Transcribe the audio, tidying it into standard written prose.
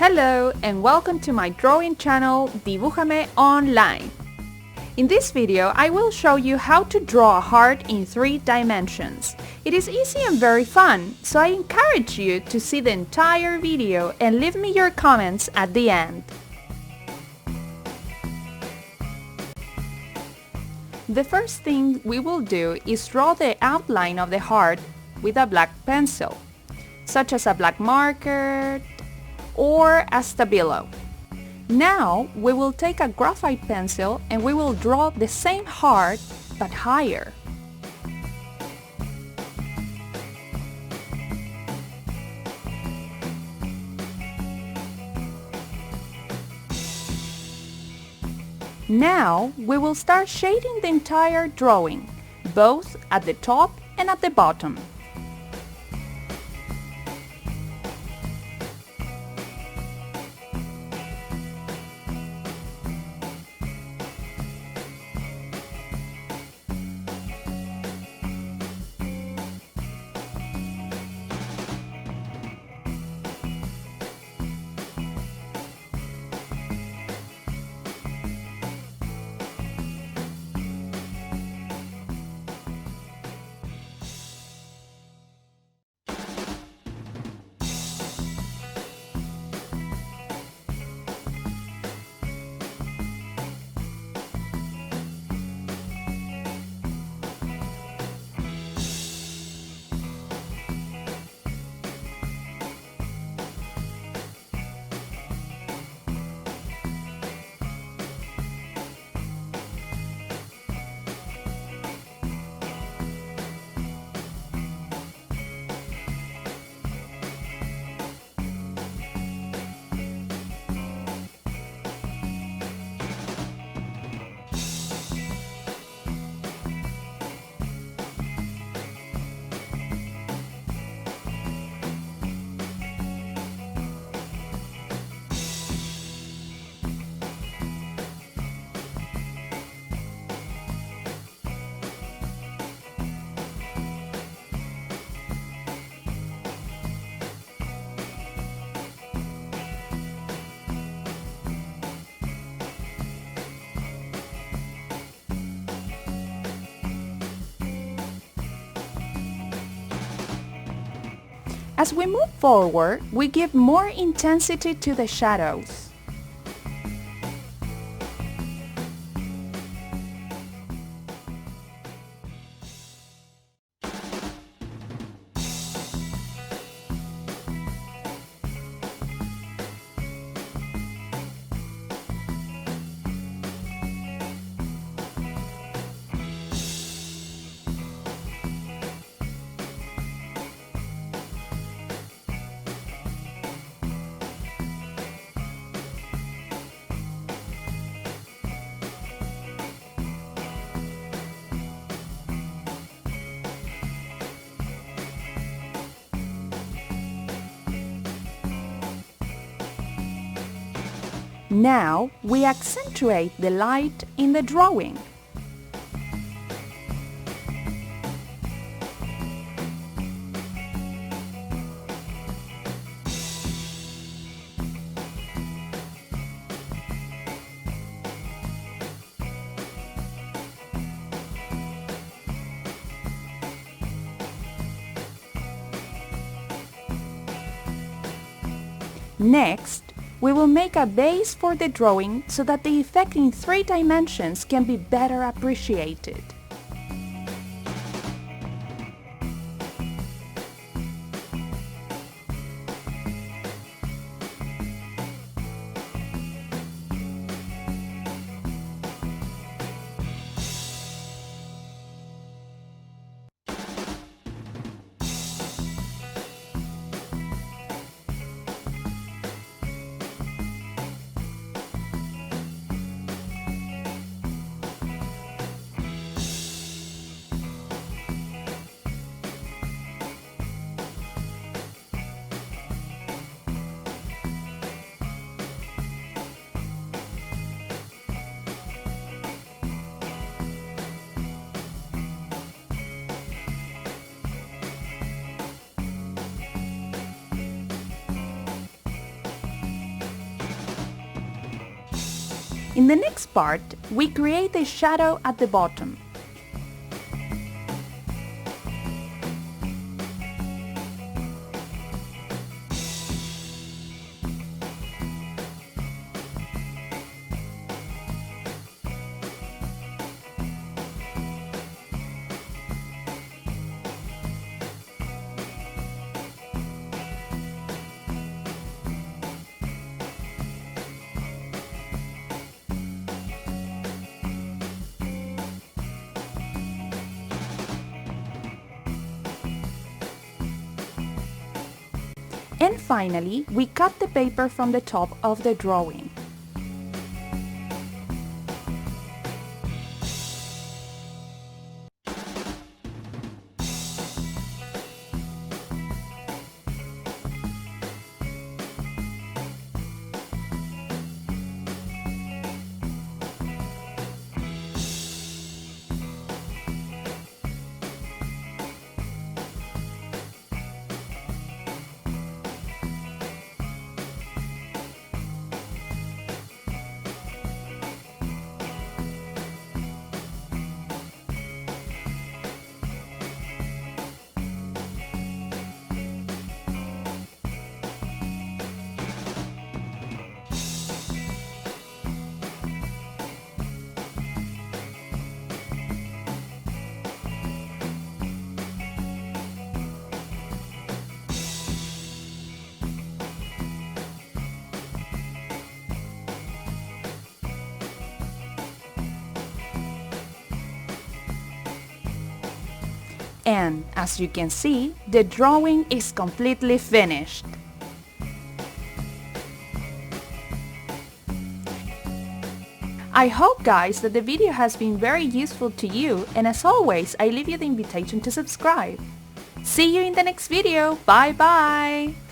Hello and welcome to my drawing channel Dibujameonline. In this video, I will show you how to draw a heart in 3 dimensions. It is easy and very fun, so I encourage you to see the entire video and leave me your comments at the end. The first thing we will do is draw the outline of the heart with a black pencil, such as a black marker or a stabilo. Now we will take a graphite pencil and we will draw the same heart but higher. Now we will start shading the entire drawing, both at the top and at the bottom. As we move forward, we give more intensity to the shadows. Now we accentuate the light in the drawing. Next, we will make a base for the drawing so that the effect in 3 dimensions can be better appreciated. In the next part, we create a shadow at the bottom. And finally, we cut the paper from the top of the drawing. And as you can see, the drawing is completely finished. I hope guys that the video has been very useful to you, and as always I leave you the invitation to subscribe. See you in the next video, bye bye!